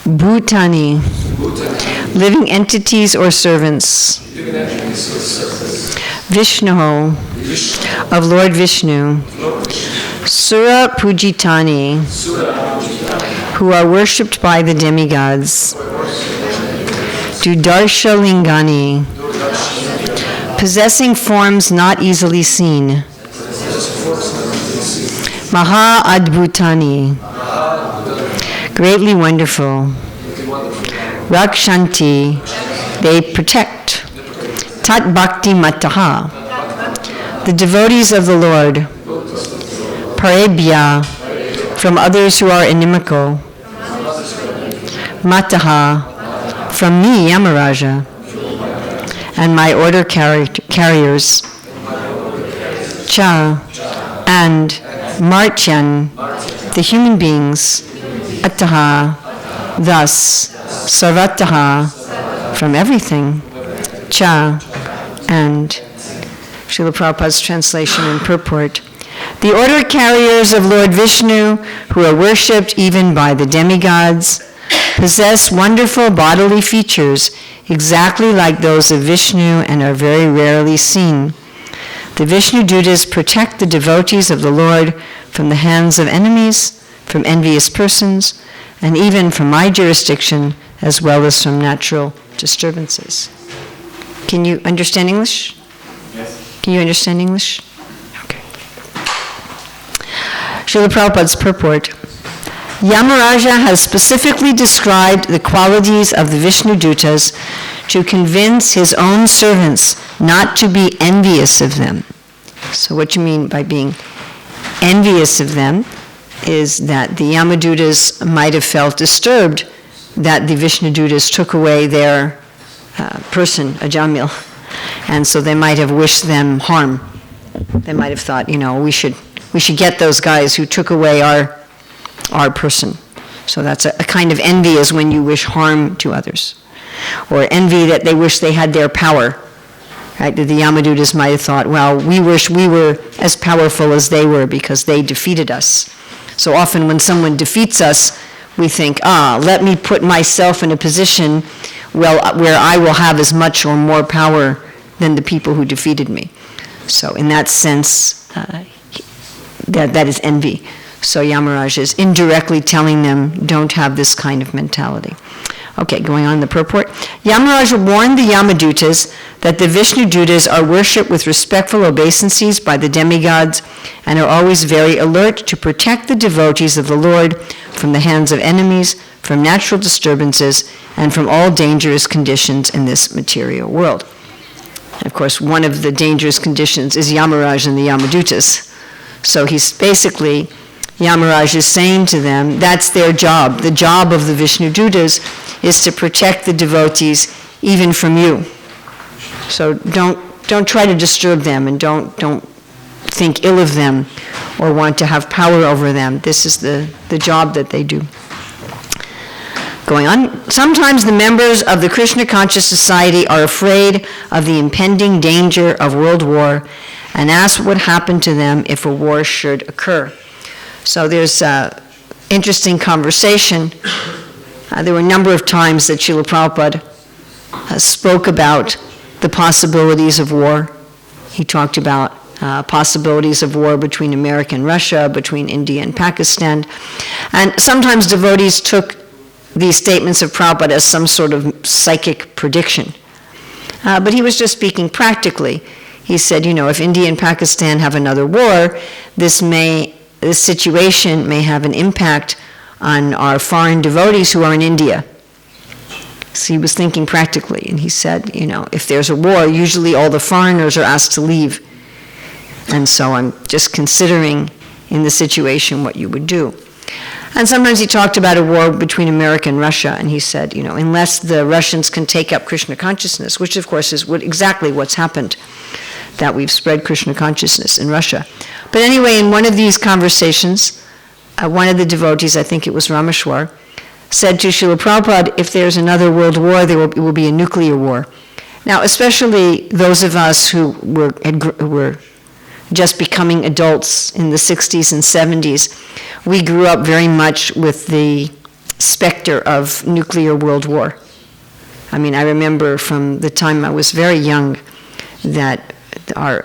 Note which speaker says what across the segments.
Speaker 1: Bhutani, living entities or servants. Vishnu, of Lord Vishnu. Sura Pujitani, who are worshipped by the demigods. Dudarsha Lingani, possessing forms not easily seen. Maha Adbhutani, greatly wonderful. Rakshanti, they protect. Tat Bhakti Mataha, the devotees of the Lord. Parebhya, from others who are inimical. Mataha, from me, Yamaraja, and my order carriers. Cha, and Martyan, the human beings. Ataha, thus. Sarvataha, from everything. Cha, and Srila Prabhupada's translation and purport. The order carriers of Lord Vishnu, who are worshipped even by the demigods, possess wonderful bodily features exactly like those of Vishnu and are very rarely seen. The Vishnu Dutas protect the devotees of the Lord from the hands of enemies, from envious persons, and even from my jurisdiction, as well as from natural disturbances. Can you understand English?
Speaker 2: Yes.
Speaker 1: Can you understand English? Okay. Srila Prabhupada's purport. Yamaraja has specifically described the qualities of the Vishnu Dutas to convince his own servants not to be envious of them. So what you mean by being envious of them is that the Yamadutas might have felt disturbed that the Vishnu Dutas took away their person, Ajamil, and so they might have wished them harm. They might have thought, we should get those guys who took away our person. So that's a kind of envy, is when you wish harm to others, or envy that they wish they had their power. Right? The Yamadutas might have thought, well, we wish we were as powerful as they were because they defeated us. So often when someone defeats us, we think, let me put myself in a position where I will have as much or more power than the people who defeated me. So in that sense, that is envy. So Yamaraj is indirectly telling them, don't have this kind of mentality. Okay, going on the purport. Yamaraj warned the Yamadutas that the Vishnu Dutas are worshipped with respectful obeisances by the demigods and are always very alert to protect the devotees of the Lord from the hands of enemies, from natural disturbances, and from all dangerous conditions in this material world. And of course, one of the dangerous conditions is Yamaraj and the Yamadutas. So he's basically, Yamaraj is saying to them, that's their job. The job of the Vishnu Dutas is to protect the devotees even from you. So don't try to disturb them, and don't think ill of them or want to have power over them. This is the job that they do. Going on, sometimes the members of the Krishna Conscious Society are afraid of the impending danger of world war and ask what would happen to them if a war should occur. So there's an interesting conversation. There were a number of times that Srila Prabhupada spoke about the possibilities of war. He talked about possibilities of war between America and Russia, between India and Pakistan. And sometimes devotees took these statements of Prabhupada as some sort of psychic prediction. But he was just speaking practically. He said, if India and Pakistan have another war, this situation may have an impact on our foreign devotees who are in India. So he was thinking practically, and he said, if there's a war, usually all the foreigners are asked to leave. And so I'm just considering in the situation what you would do. And sometimes he talked about a war between America and Russia, and he said, unless the Russians can take up Krishna consciousness, which of course is exactly what's happened, that we've spread Krishna consciousness in Russia. But anyway, in one of these conversations, one of the devotees, I think it was Rameshwar, said to Srila Prabhupada, if there's another world war, it will be a nuclear war. Now, especially those of us who were just becoming adults in the 60s and 70s, we grew up very much with the specter of nuclear world war. I mean, I remember from the time I was very young that our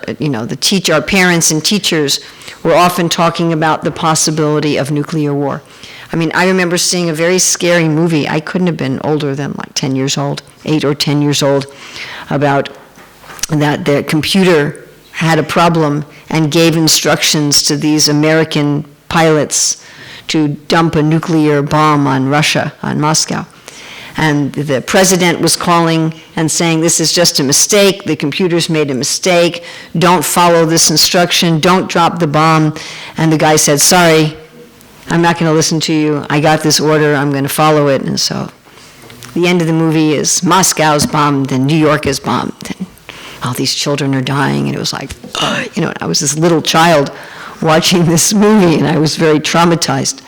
Speaker 1: parents and teachers were often talking about the possibility of nuclear war. I mean, I remember seeing a very scary movie. I couldn't have been older than like 10 years old, 8 or 10 years old, about that the computer had a problem and gave instructions to these American pilots to dump a nuclear bomb on Russia, on Moscow. And the president was calling and saying, this is just a mistake, the computer's made a mistake, don't follow this instruction, don't drop the bomb. And the guy said, sorry, I'm not going to listen to you, I got this order, I'm going to follow it. And so the end of the movie is Moscow's bombed and New York is bombed. And all these children are dying, and it was like, I was this little child watching this movie, and I was very traumatized.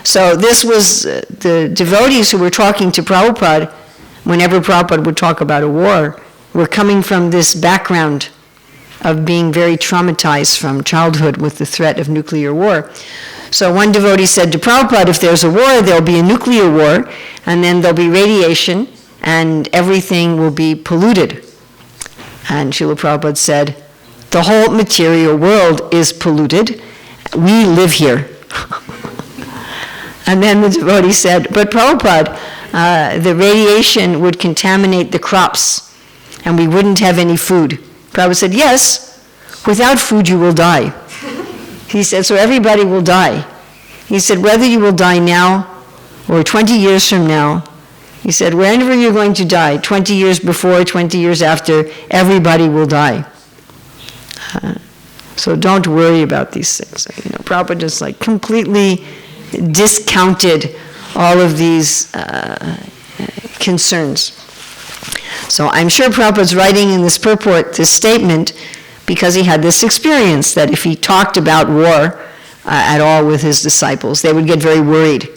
Speaker 1: So this was the devotees who were talking to Prabhupada, whenever Prabhupada would talk about a war, were coming from this background of being very traumatized from childhood with the threat of nuclear war. So one devotee said to Prabhupada, if there's a war, there'll be a nuclear war, and then there'll be radiation, and everything will be polluted. And Srila Prabhupada said, the whole material world is polluted. We live here. And then the devotee said, but Prabhupada, the radiation would contaminate the crops, and we wouldn't have any food. Prabhupada said, yes, without food you will die. He said, so everybody will die. He said, whether you will die now or 20 years from now, he said, whenever you're going to die, 20 years before, 20 years after, everybody will die. So don't worry about these things. Prabhupada just like completely discounted all of these concerns. So I'm sure Prabhupada's writing in this purport this statement because he had this experience that if he talked about war at all with his disciples, they would get very worried.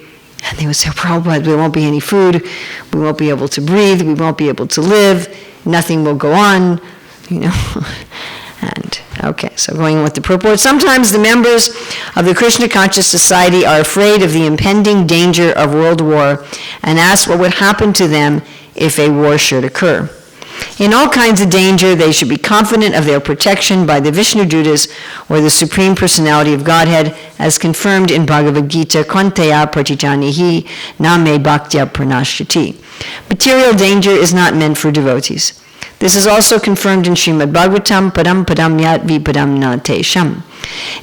Speaker 1: And they would say, Prabhupada, there won't be any food, we won't be able to breathe, we won't be able to live, nothing will go on, And, okay, so going on with the purport. Sometimes the members of the Krishna Conscious Society are afraid of the impending danger of world war and ask what would happen to them if a war should occur. In all kinds of danger, they should be confident of their protection by the Vishnu Dutas or the Supreme Personality of Godhead, as confirmed in Bhagavad Gita, Kvanteya Pratijanihi Name Bhaktya Pranashyati. Material danger is not meant for devotees. This is also confirmed in Srimad Bhagavatam, Padam Padam Yat Vipadam Na Te Sham.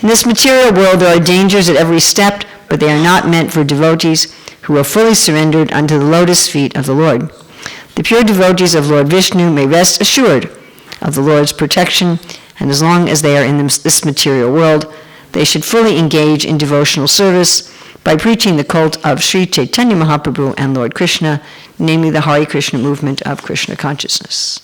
Speaker 1: In this material world, there are dangers at every step, but they are not meant for devotees who are fully surrendered unto the lotus feet of the Lord. The pure devotees of Lord Vishnu may rest assured of the Lord's protection, and as long as they are in this material world, they should fully engage in devotional service by preaching the cult of Sri Chaitanya Mahaprabhu and Lord Krishna, namely the Hare Krishna movement of Krishna consciousness.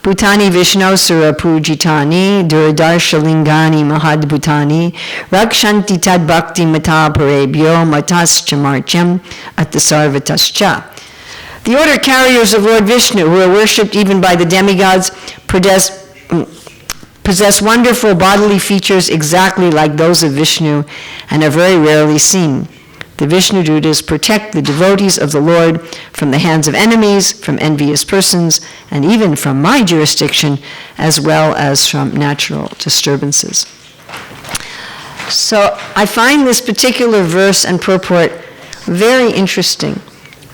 Speaker 1: Bhutani Vishnu Sura Pujitani Durdarshalingani Mahadbhutani Rakshanti Tad Bhakti Mata Parebhyo Mataschamarchyam Atasarvatascha. The order carriers of Lord Vishnu, who are worshipped even by the demigods, possess wonderful bodily features exactly like those of Vishnu and are very rarely seen. The Vishnu Dutas protect the devotees of the Lord from the hands of enemies, from envious persons, and even from my jurisdiction, as well as from natural disturbances. So I find this particular verse and purport very interesting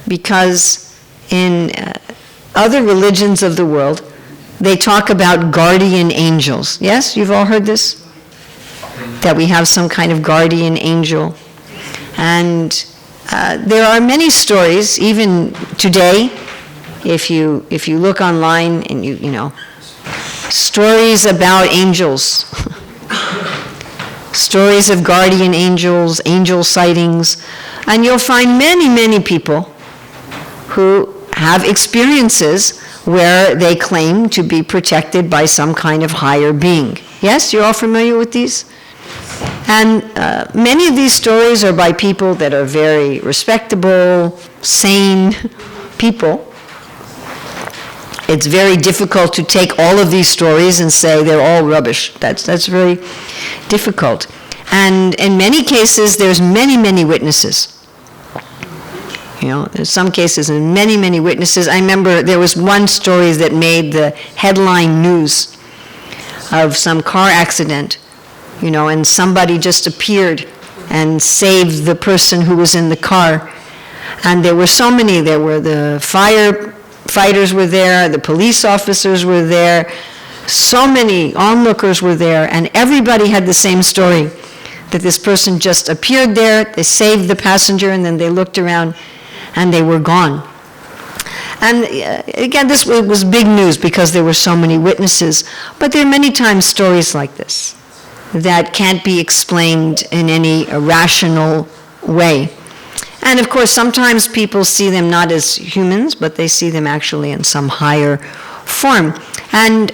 Speaker 1: because in other religions of the world, they talk about guardian angels. Yes, you've all heard this? That we have some kind of guardian angel. And there are many stories, even today, if you look online and you know, stories about angels, stories of guardian angels, angel sightings, and you'll find many, many people who have experiences where they claim to be protected by some kind of higher being. Yes, you're all familiar with these? And many of these stories are by people that are very respectable, sane people. It's very difficult to take all of these stories and say they're all rubbish. That's very difficult. And in many cases, there's many, many witnesses. In some cases, in many, many witnesses. I remember there was one story that made the headline news of some car accident, and somebody just appeared and saved the person who was in the car. And there were so many. There were the firefighters were there, the police officers were there, so many onlookers were there, and everybody had the same story, that this person just appeared there, they saved the passenger, and then they looked around, and they were gone. And again, this was big news because there were so many witnesses, but there are many times stories like this that can't be explained in any rational way. And of course, sometimes people see them not as humans, but they see them actually in some higher form. And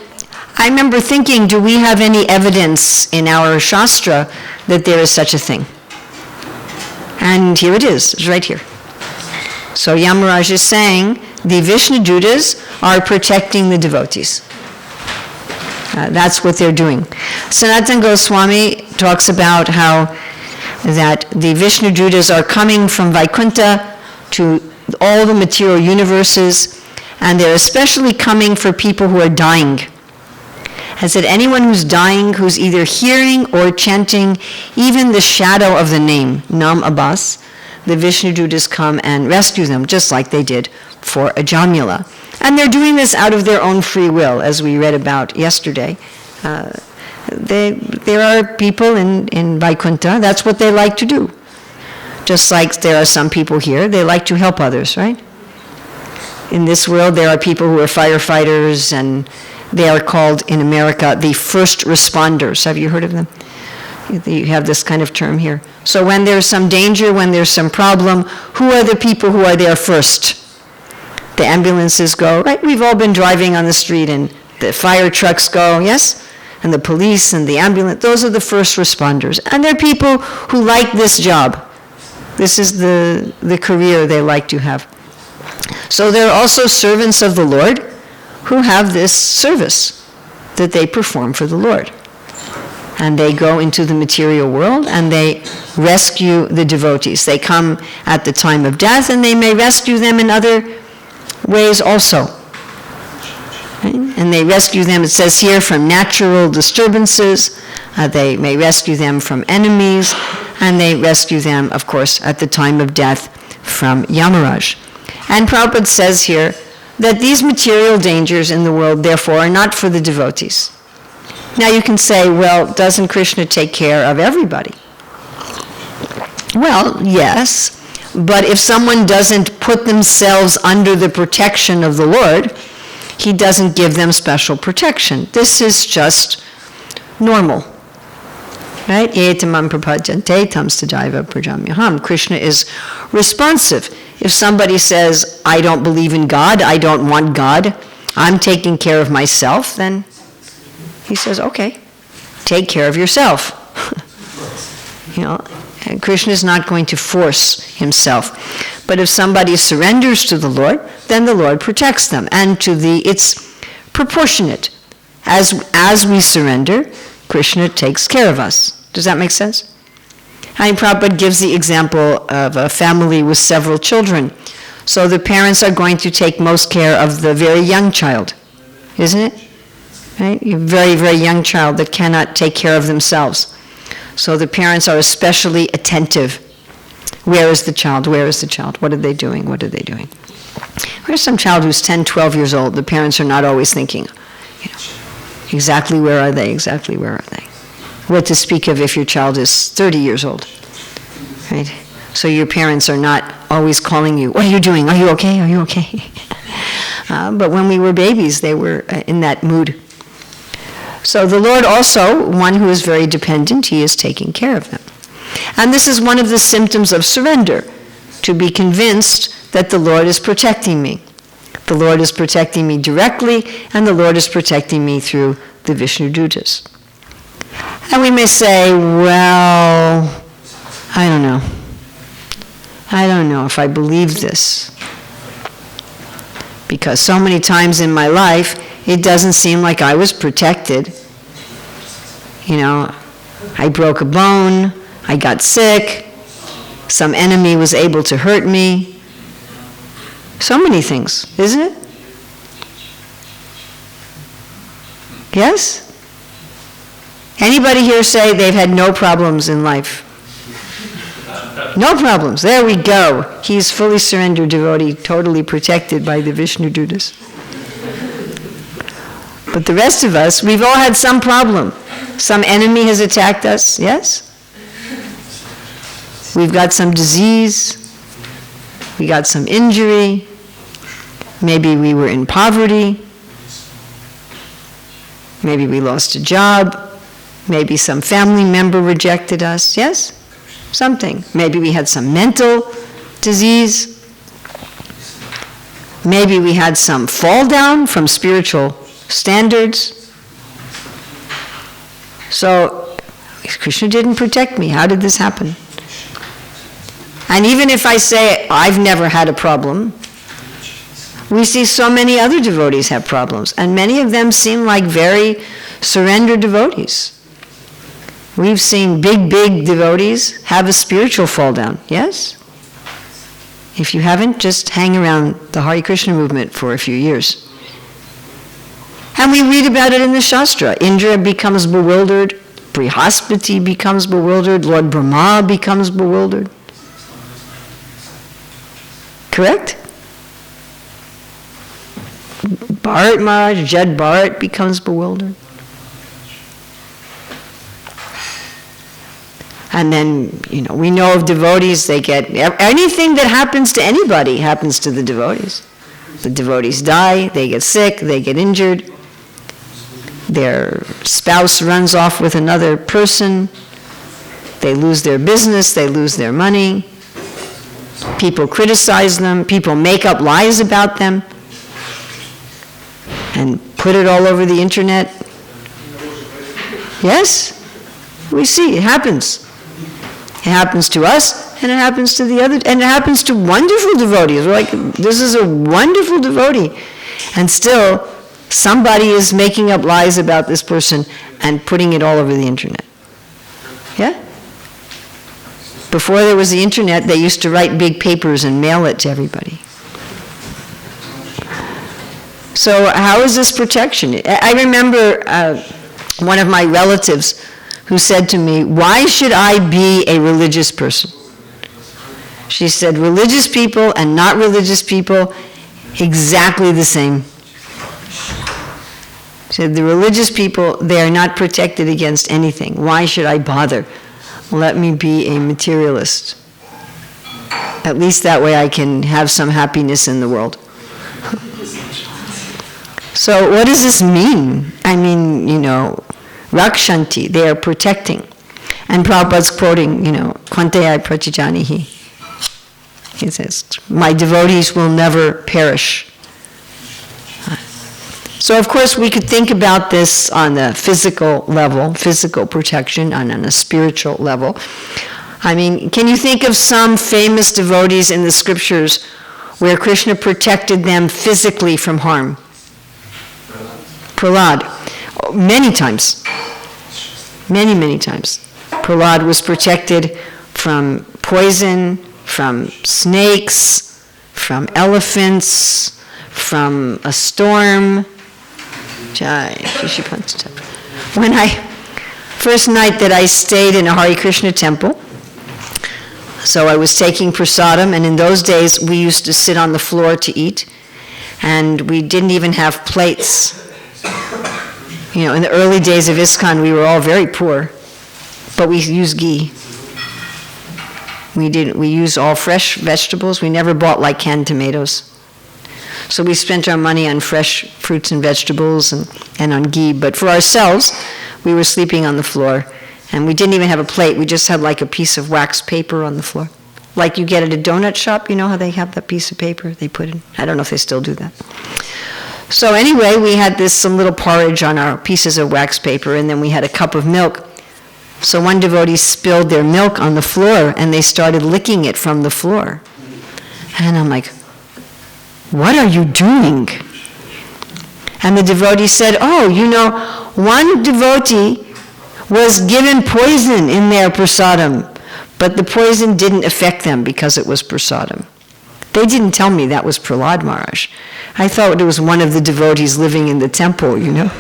Speaker 1: I remember thinking, do we have any evidence in our Shastra that there is such a thing? And here it is, it's right here. So Yamaraj is saying, the Vishnu Dutas are protecting the devotees. That's what they're doing. Sanatana Goswami talks about how that the Vishnu Dutas are coming from Vaikuntha to all the material universes, and they're especially coming for people who are dying. I said, anyone who's dying, who's either hearing or chanting even the shadow of the name, Nam Abbas, the Vishnu Dutas come and rescue them, just like they did for Ajamila. And they're doing this out of their own free will, as we read about yesterday. There are people in Vaikuntha, that's what they like to do. Just like there are some people here, they like to help others, right? In this world, there are people who are firefighters, and they are called in America the first responders. Have you heard of them? You have this kind of term here. So when there's some danger, when there's some problem, who are the people who are there first? The ambulances go, right? We've all been driving on the street, and the fire trucks go, yes? And the police and the ambulance, those are the first responders. And they're people who like this job. This is the career they like to have. So they're also servants of the Lord who have this service that they perform for the Lord. And they go into the material world and they rescue the devotees. They come at the time of death, and they may rescue them in other ways also. Right? And they rescue them, it says here, from natural disturbances. They may rescue them from enemies, and they rescue them, of course, at the time of death from Yamaraj. And Prabhupada says here that these material dangers in the world, therefore, are not for the devotees. Now you can say, well, doesn't Krishna take care of everybody? Well, yes, but if someone doesn't put themselves under the protection of the Lord, he doesn't give them special protection. This is just normal. Right? Etamam prapajante tam sadaiva prajamyaham. Krishna is responsive. If somebody says, I don't believe in God, I don't want God, I'm taking care of myself, then he says, okay, take care of yourself. And Krishna is not going to force himself. But if somebody surrenders to the Lord, then the Lord protects them. And it's proportionate. As we surrender, Krishna takes care of us. Does that make sense? And Prabhupada gives the example of a family with several children. So the parents are going to take most care of the very young child, isn't it? Right? A very, very young child that cannot take care of themselves. So the parents are especially attentive. Where is the child? Where is the child? What are they doing? What are they doing? Where's some child who's 10, 12 years old? The parents are not always thinking, exactly where are they? Exactly where are they? What to speak of if your child is 30 years old, right? So your parents are not always calling you, what are you doing? Are you okay? Are you okay? But when we were babies, they were in that mood. So the Lord also, one who is very dependent, he is taking care of them. And this is one of the symptoms of surrender, to be convinced that the Lord is protecting me. The Lord is protecting me directly, and the Lord is protecting me through the Vishnu Dutas. And we may say, well, I don't know. I don't know if I believe this. Because so many times in my life, it doesn't seem like I was protected. I broke a bone, I got sick, some enemy was able to hurt me, So many things, isn't it? Yes? Anybody here say they've had no problems in life? No problems. There we go. He's fully surrendered devotee, totally protected by the Vishnu Dutas. But the rest of us, we've all had some problem. Some enemy has attacked us, yes? We've got some disease. We got some injury. Maybe we were in poverty. Maybe we lost a job. Maybe some family member rejected us, yes? Something. Maybe we had some mental disease. Maybe we had some fall down from spiritual standards. So, Krishna didn't protect me. How did this happen? And even if I say, I've never had a problem, we see so many other devotees have problems, and many of them seem like very surrendered devotees. We've seen big devotees have a spiritual fall down, yes? If you haven't, just hang around the Hare Krishna movement for a few years. And we read about it in the Shastra. Indra becomes bewildered, Brihaspati becomes bewildered, Lord Brahma becomes bewildered. Correct? Bharat Maharaj, Jad Bharat becomes bewildered. And then, we know of devotees, they get, anything that happens to anybody happens to the devotees. The devotees die, they get sick, they get injured, their spouse runs off with another person, they lose their business, they lose their money, people criticize them, people make up lies about them, and put it all over the internet. Yes? We see, it happens. It happens to us, and it happens to the other, and it happens to wonderful devotees. We're like, this is a wonderful devotee. And still, somebody is making up lies about this person and putting it all over the internet. Yeah? Before there was the internet, they used to write big papers and mail it to everybody. So how is this protection? I remember one of my relatives who said to me, why should I be a religious person? She said, religious people and not religious people, exactly the same. She said, the religious people, they are not protected against anything. Why should I bother? Let me be a materialist. At least that way I can have some happiness in the world. So what does this mean? I mean, Rakshanti, they are protecting. And Prabhupada's quoting, Kvanteyai Prachijanihi. He says, my devotees will never perish. So of course we could think about this on the physical level, physical protection, and on a spiritual level. I mean, can you think of some famous devotees in the scriptures where Krishna protected them physically from harm? Prahlad. Many times. Many times. Prahlad was protected from poison, from snakes, from elephants, from a storm. When first night that I stayed in a Hare Krishna temple, so I was taking prasadam, and in those days we used to sit on the floor to eat, and we didn't even have plates. In the early days of ISKCON, we were all very poor, but we used ghee. We used all fresh vegetables. We never bought like canned tomatoes. So we spent our money on fresh fruits and vegetables and on ghee. But for ourselves, we were sleeping on the floor, and we didn't even have a plate. We just had like a piece of wax paper on the floor. Like you get at a donut shop, you know how they have that piece of paper they put in? I don't know if they still do that. So anyway, we had some little porridge on our pieces of wax paper, and then we had a cup of milk. So one devotee spilled their milk on the floor, and they started licking it from the floor. And I'm like, what are you doing? And the devotee said, one devotee was given poison in their prasadam, but the poison didn't affect them because it was prasadam. They didn't tell me that was Prahlad Maharaj. I thought it was one of the devotees living in the temple, you know.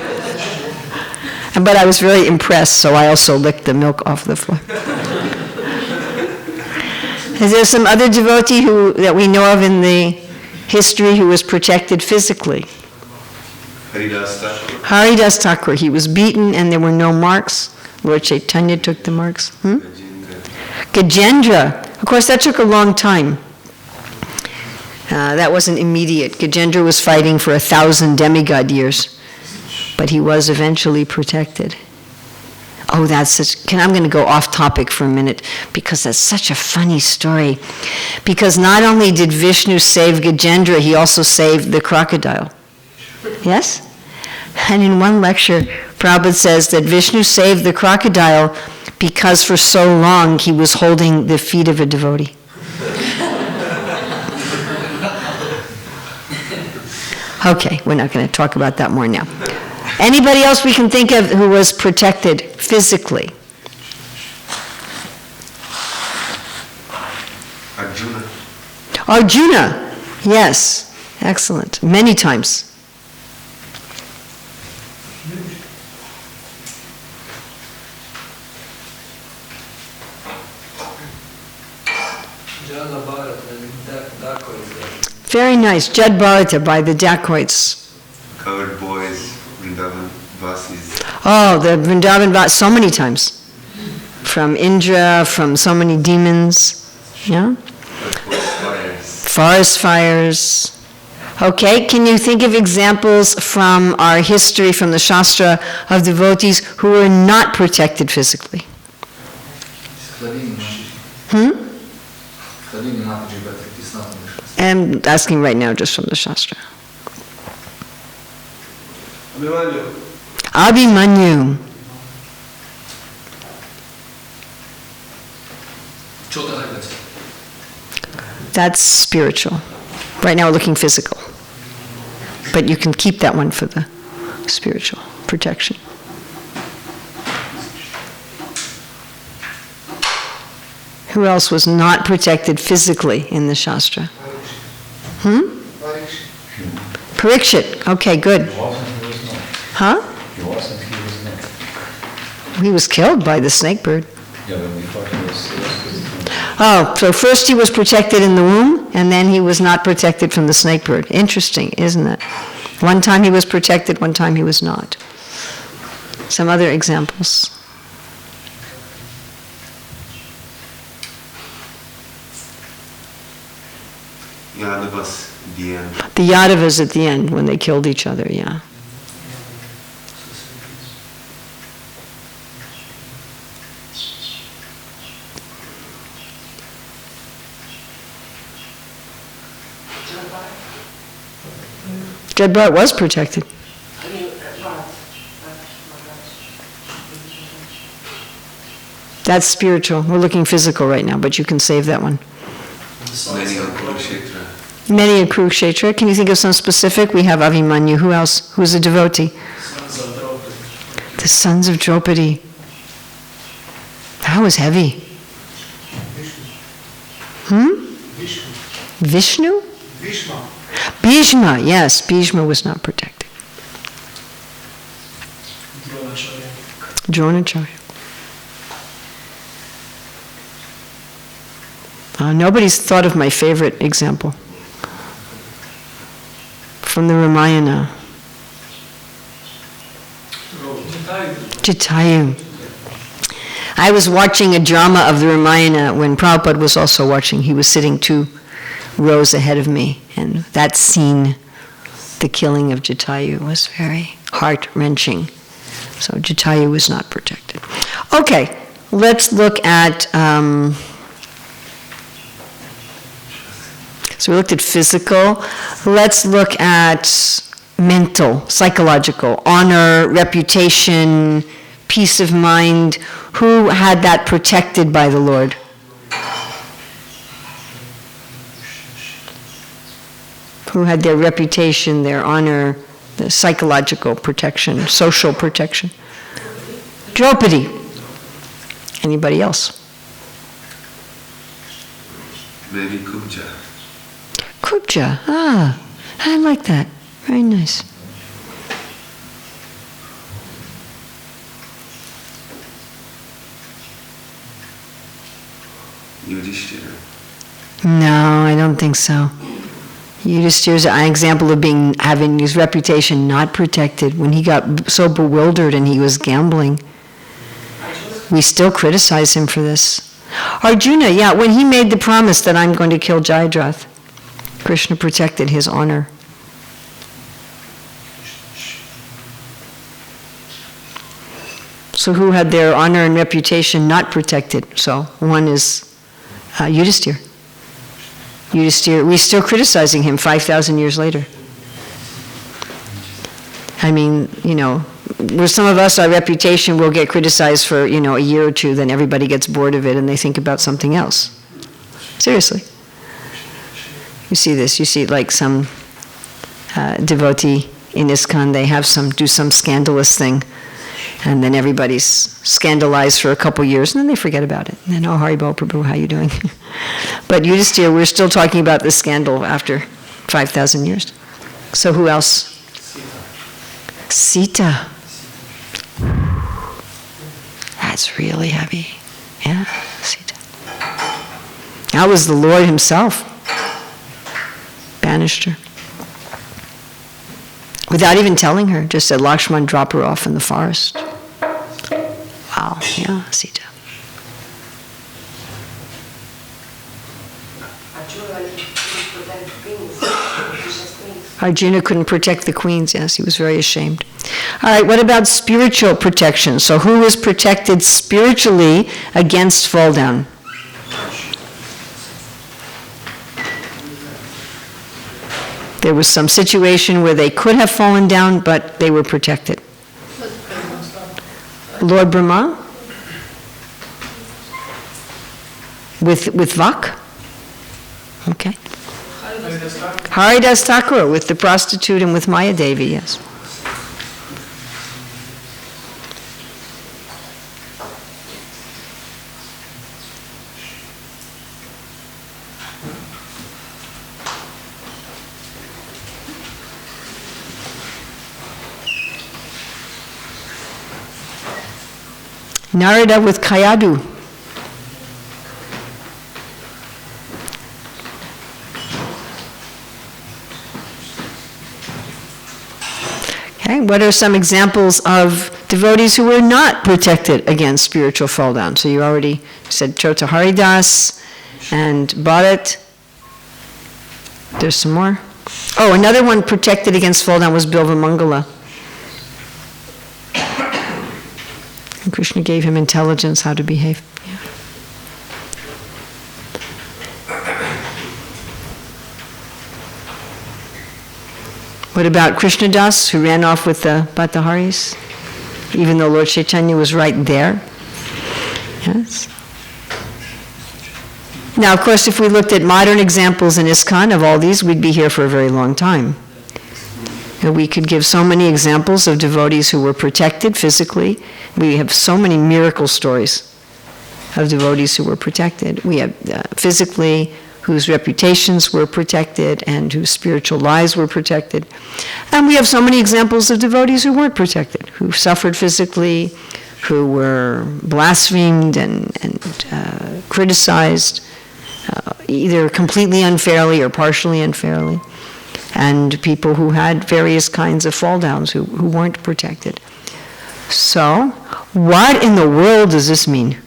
Speaker 1: But I was very impressed, so I also licked the milk off the floor. Is there some other devotee that we know of in the history who was protected physically?
Speaker 2: Haridas Thakur.
Speaker 1: Haridas Thakur. He was beaten and there were no marks. Lord Chaitanya took the marks. Gajendra. Of course, that took a long time. That wasn't immediate. Gajendra was fighting for 1,000 demigod years, but he was eventually protected. Oh, I'm going to go off topic for a minute because that's such a funny story. Because not only did Vishnu save Gajendra, he also saved the crocodile. Yes? And in one lecture, Prabhupada says that Vishnu saved the crocodile because for so long he was holding the feet of a devotee. Okay, we're not going to talk about that more now. Anybody else we can think of who was protected physically? Arjuna, yes, excellent, many times. Very nice, Jad Bharata by the dacoits.
Speaker 2: Coward boys, Vrindavan Vasis.
Speaker 1: Oh, the Vrindavan Vasis, so many times. From Indra, from so many demons. Yeah? Forest fires. Okay, can you think of examples from our history, from the Shastra, of devotees who were not protected physically? I'm asking right now just from the Shastra. Abhimanyu. That's spiritual. Right now we're looking physical. But you can keep that one for the spiritual protection. Who else was not protected physically in the Shastra? Parikshit. Okay, good. Huh? He was killed by the snake bird. Oh, so first he was protected in the womb, and then he was not protected from the snake bird. Interesting, isn't it? One time he was protected, one time he was not. Some other examples.
Speaker 2: Yadavas at the end.
Speaker 1: The Yadavas at the end, when they killed each other, yeah. Jad Bharat was protected. That's spiritual. We're looking physical right now, but you can save that one.
Speaker 2: Many on Kurukshetra.
Speaker 1: Many in Kurukshetra. Can you think of some specific? We have Abhimanyu. Who else? Who's a devotee? The sons of Draupadi. That was heavy. Vishnu? Bhishma, yes. Bhishma was not protected. Dronacharya. Nobody's thought of my favorite example from the Ramayana. Jatayu. I was watching a drama of the Ramayana when Prabhupada was also watching. He was sitting 2 rows ahead of me, and that scene, the killing of Jatayu, was very heart-wrenching. So Jatayu was not protected. Okay, let's look at... So we looked at physical. Let's look at mental, psychological, honor, reputation, peace of mind. Who had that protected by the Lord? Who had their reputation, their honor, the psychological protection, social protection? Draupadi. Anybody else?
Speaker 2: Maybe Kubja.
Speaker 1: Kubja. Ah, I like that. Very nice.
Speaker 2: Yudhishthira.
Speaker 1: No, I don't think so. Yudhishthira is an example of having his reputation not protected. When he got so bewildered and he was gambling, we still criticize him for this. Arjuna, yeah, when he made the promise that I'm going to kill Jayadratha, Krishna protected his honor. So who had their honor and reputation not protected? So one is Yudhishthira. Yudhishthira, we're still criticizing him 5,000 years later. I mean, where some of us, our reputation will get criticized for, a year or two, then everybody gets bored of it and they think about something else. Seriously. You see this, you see like some devotee in ISKCON, they do some scandalous thing, and then everybody's scandalized for a couple years, and then they forget about it. And then, oh, Haribol Prabhu, how you doing? But Yudhishthira, we're still talking about the scandal after 5,000 years. So who else? Sita. That's really heavy. Yeah, Sita. That was the Lord himself. Banished her. Without even telling her, just said, Lakshman, drop her off in the forest. Wow, yeah, Sita. Arjuna couldn't protect the queens, yes, he was very ashamed. All right, what about spiritual protection? So who was protected spiritually against fall down? There was some situation where they could have fallen down, but they were protected. Lord Brahma? With Vak? Okay. Haridas Thakur with the prostitute and with Maya Devi, yes. Narada with Kayadu. Okay, what are some examples of devotees who were not protected against spiritual fall down? So you already said Chota Haridas and Bharat. There's some more. Oh, another one protected against fall down was Bilva Mangala. And Krishna gave him intelligence how to behave. Yeah. What about Krishna Das, who ran off with the Bhattaharis, even though Lord Chaitanya was right there? Yes. Now, of course, if we looked at modern examples in ISKCON of all these, we'd be here for a very long time. And we could give so many examples of devotees who were protected physically. We have so many miracle stories of devotees who were protected. We have physically, whose reputations were protected and whose spiritual lives were protected. And we have so many examples of devotees who weren't protected, who suffered physically, who were blasphemed and criticized, either completely unfairly or partially unfairly, and people who had various kinds of fall downs who weren't protected. So, what in the world does this mean?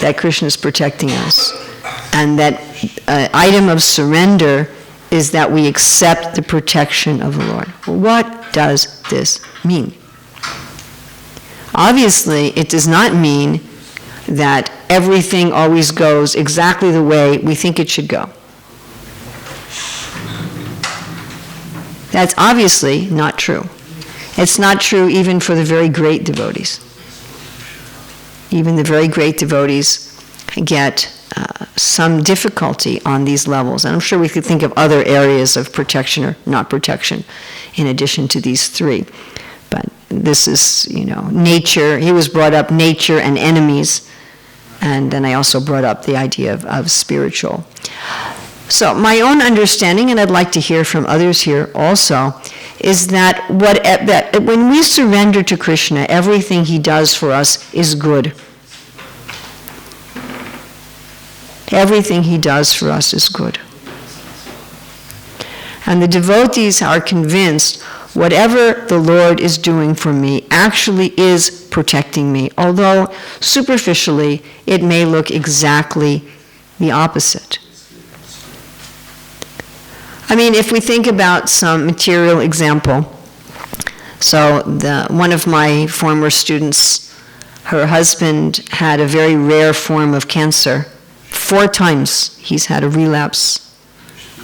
Speaker 1: That Krishna is protecting us. And that item of surrender is that we accept the protection of the Lord. What does this mean? Obviously, it does not mean that everything always goes exactly the way we think it should go. That's obviously not true. It's not true even for the very great devotees. Even the very great devotees get some difficulty on these levels. And I'm sure we could think of other areas of protection or not protection in addition to these three. But this is, nature. He was brought up nature and enemies. And then I also brought up the idea of spiritual. So my own understanding, and I'd like to hear from others here also, is that when we surrender to Krishna, everything he does for us is good. Everything he does for us is good. And the devotees are convinced whatever the Lord is doing for me actually is protecting me, although superficially it may look exactly the opposite. I mean, if we think about some material example, so one of my former students, her husband had a very rare form of cancer. 4 times he's had a relapse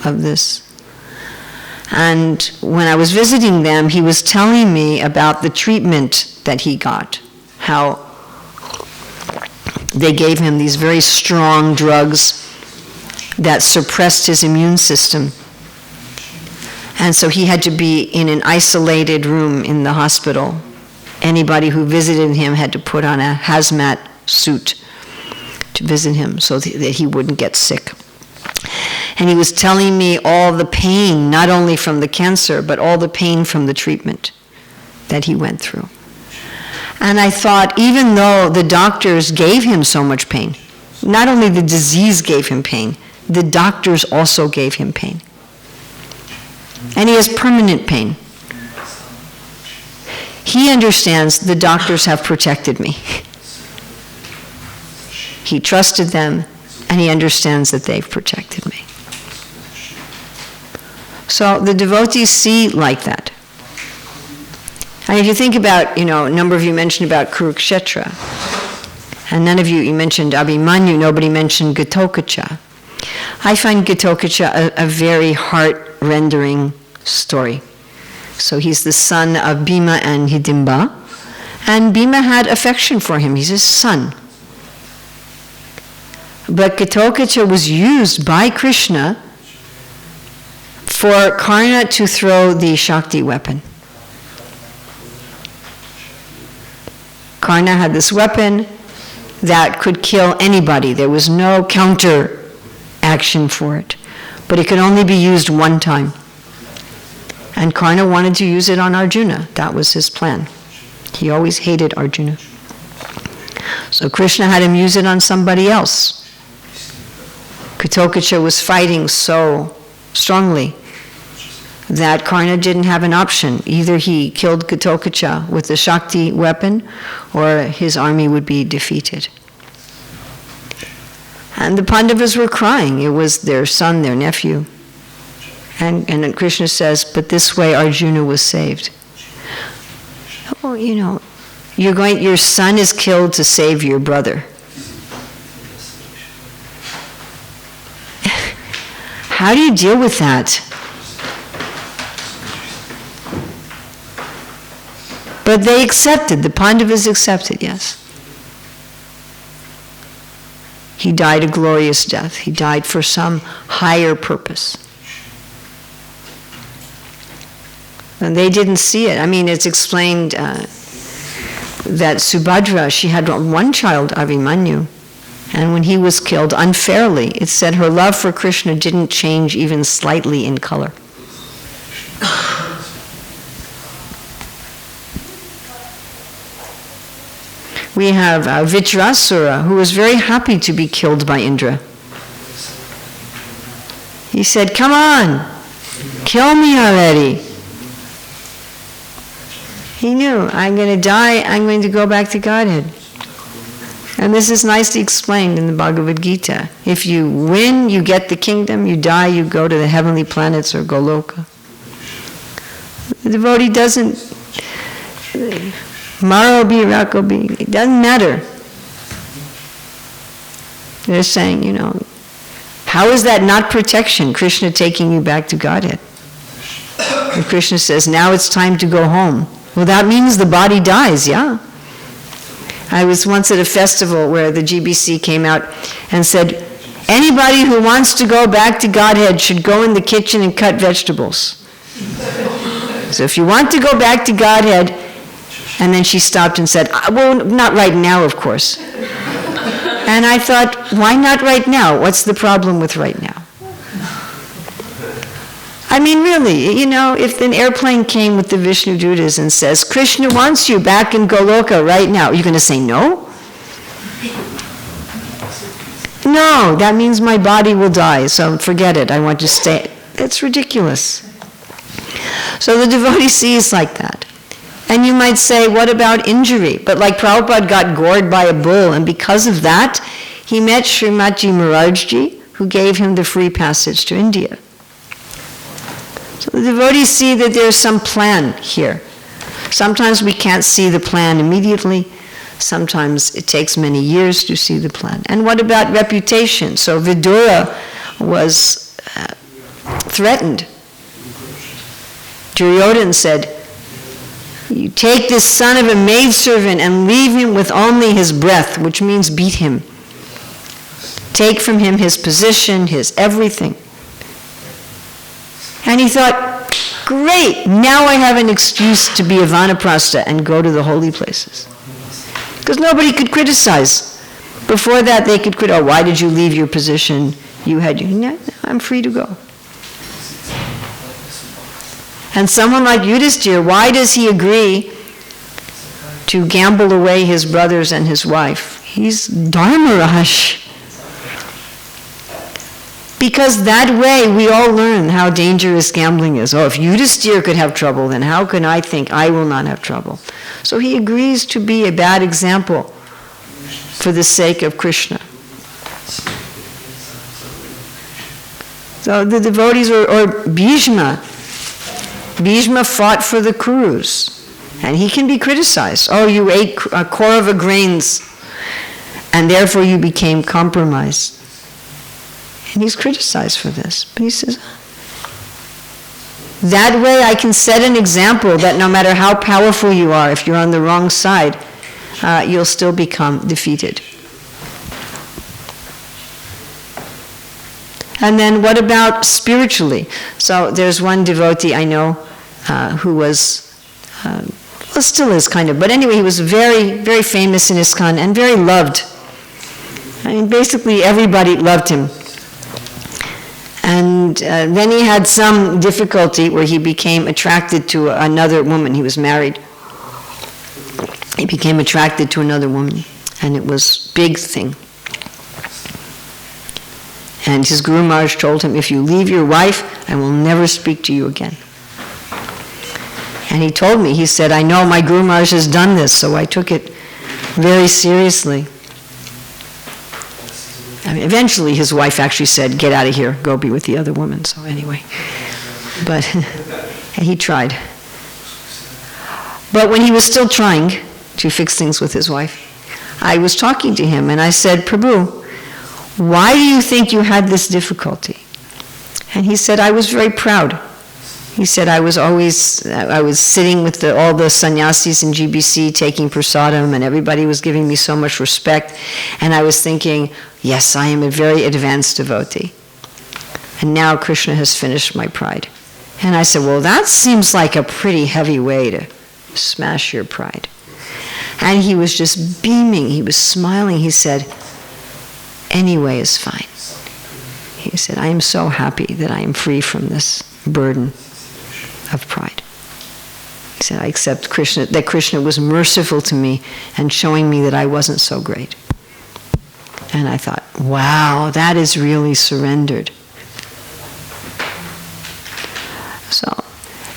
Speaker 1: of this. And when I was visiting them, he was telling me about the treatment that he got, how they gave him these very strong drugs that suppressed his immune system. And so he had to be in an isolated room in the hospital. Anybody who visited him had to put on a hazmat suit to visit him so that he wouldn't get sick. And he was telling me all the pain, not only from the cancer, but all the pain from the treatment that he went through. And I thought, even though the doctors gave him so much pain, not only the disease gave him pain, the doctors also gave him pain. And he has permanent pain. He understands the doctors have protected me. He trusted them, and he understands that they've protected me. So the devotees see like that. And if you think about, a number of you mentioned about Kurukshetra, and none of you mentioned Abhimanyu, nobody mentioned Ghatokacha. I find Ghatokacha a very heart-rendering story. So he's the son of Bhima and Hidimba, and Bhima had affection for him. He's his son. But Ghatokacha was used by Krishna for Karna to throw the Shakti weapon. Karna had this weapon that could kill anybody. There was no counter action for it. But it could only be used one time. And Karna wanted to use it on Arjuna. That was his plan. He always hated Arjuna. So Krishna had him use it on somebody else. Ghatokacha was fighting so strongly that Karna didn't have an option. Either he killed Ghatokacha with the Shakti weapon, or his army would be defeated. And the Pandavas were crying. It was their son, their nephew. And then Krishna says, but this way Arjuna was saved. Oh, your son is killed to save your brother. How do you deal with that? But they accepted, the Pandavas accepted, yes. He died a glorious death. He died for some higher purpose. And they didn't see it. I mean, it's explained that Subhadra, she had one child, Abhimanyu, and when he was killed unfairly, it said her love for Krishna didn't change even slightly in color. We have Vitrasura, who was very happy to be killed by Indra. He said, come on, kill me already. He knew, I'm going to die, I'm going to go back to Godhead. And this is nicely explained in the Bhagavad Gita. If you win, you get the kingdom. You die, you go to the heavenly planets or Goloka. The devotee doesn't, Maro be, Rako be, it doesn't matter. They're saying, how is that not protection? Krishna taking you back to Godhead. And Krishna says, now it's time to go home. Well, that means the body dies, yeah. I was once at a festival where the GBC came out and said, anybody who wants to go back to Godhead should go in the kitchen and cut vegetables. So if you want to go back to Godhead, and then she stopped and said, well, not right now, of course. And I thought, why not right now? What's the problem with right now? I mean, really, you know, if an airplane came with the Vishnu Dutas and says, Krishna wants you back in Goloka right now, are you going to say no? No, that means my body will die, so forget it, I want to stay. It's ridiculous. So the devotee sees like that. And you might say, what about injury? But like Prabhupada got gored by a bull, and because of that, he met Srimati Maharajji, who gave him the free passage to India. So the devotees see that there's some plan here. Sometimes we can't see the plan immediately. Sometimes it takes many years to see the plan. And what about reputation? So Vidura was threatened. Duryodhana said, you take this son of a maidservant and leave him with only his breath, which means beat him. Take from him his position, his everything. And he thought, great, now I have an excuse to be a vanaprastha and go to the holy places. Because nobody could criticize. Before that, they could criticize, oh, why did you leave your position? You had your, no, I'm free to go. And someone like Yudhisthira, why does he agree to gamble away his brothers and his wife? He's Dharmaraj. Because that way we all learn how dangerous gambling is. Oh, if Yudhisthira could have trouble, then how can I think I will not have trouble? So he agrees to be a bad example for the sake of Krishna. So the devotees, or Bhishma. Bhishma fought for the Kurus, and he can be criticized. Oh, you ate Kaurava grains, and therefore you became compromised. And he's criticized for this. But he says, that way I can set an example that no matter how powerful you are, if you're on the wrong side, you'll still become defeated. And then what about spiritually? So there's one devotee I know who was, well, still is kind of, but anyway, he was very, very famous in ISKCON and very loved. I mean, basically everybody loved him. And then he had some difficulty where he became attracted to another woman. He was married. He became attracted to another woman, and it was a big thing. And his Guru Maharaj told him, if you leave your wife, I will never speak to you again. And he told me, he said, I know my Guru Maharaj has done this, so I took it very seriously. I mean, eventually his wife actually said, get out of here, go be with the other woman. So anyway, but he tried. But when he was still trying to fix things with his wife, I was talking to him and I said, Prabhu, why do you think you had this difficulty? And he said, I was very proud. He said, I was sitting with all the sannyasis in GBC taking prasadam, and everybody was giving me so much respect, and I was thinking, yes, I am a very advanced devotee. And now Krishna has finished my pride. And I said, well, that seems like a pretty heavy way to smash your pride. And he was just beaming, he was smiling, he said, any way is fine. He said, I am so happy that I am free from this burden of pride. He said, I accept Krishna, that Krishna was merciful to me and showing me that I wasn't so great. And I thought, wow, that is really surrendered. So,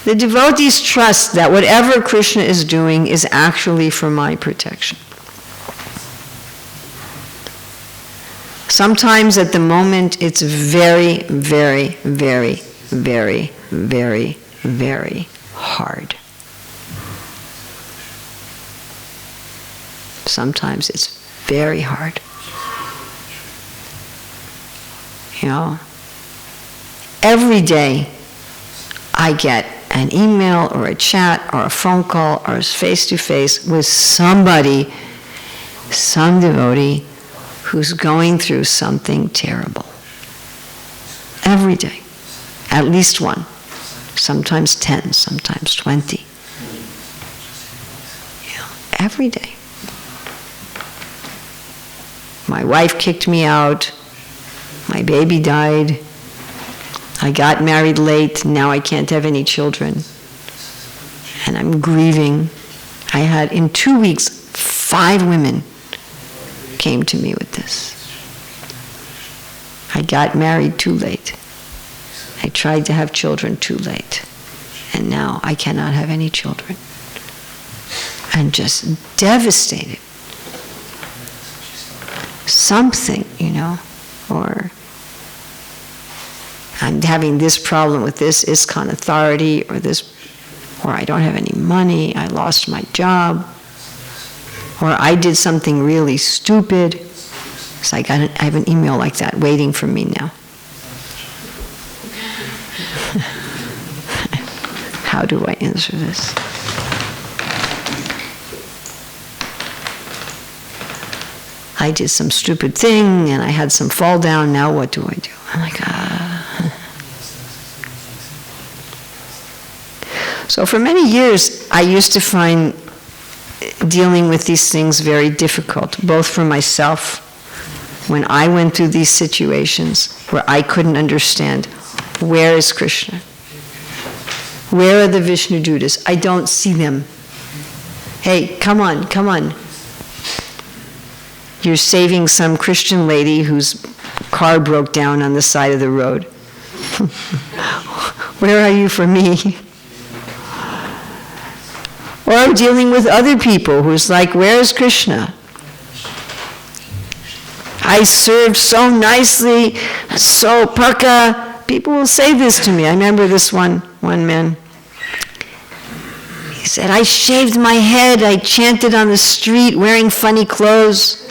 Speaker 1: the devotees trust that whatever Krishna is doing is actually for my protection. Sometimes at the moment it's very, very, very, very, very, very hard. Sometimes it's very hard. You know, every day I get an email or a chat or a phone call or a face-to-face with somebody, some devotee, who's going through something terrible. Every day. At least one. Sometimes 10, sometimes 20. You know, every day. My wife kicked me out. My baby died. I got married late, now I can't have any children. And I'm grieving. I had, in 2 weeks, 5 women came to me with this. I got married too late. I tried to have children too late. And now I cannot have any children. I'm just devastated. Something, or I'm having this problem with this ISKCON authority, or I don't have any money, I lost my job, or I did something really stupid. So I have an email like that waiting for me now. How do I answer this? I did some stupid thing and I had some fall down, now what do I do? I'm like, So for many years, I used to find dealing with these things very difficult, both for myself, when I went through these situations where I couldn't understand, where is Krishna? Where are the Vishnu Dutas? I don't see them. Hey, come on, come on. You're saving some Christian lady whose car broke down on the side of the road. Where are you for me? Or I'm dealing with other people who's like, where is Krishna? I served so nicely, so paka. People will say this to me. I remember this one man. He said, I shaved my head, I chanted on the street wearing funny clothes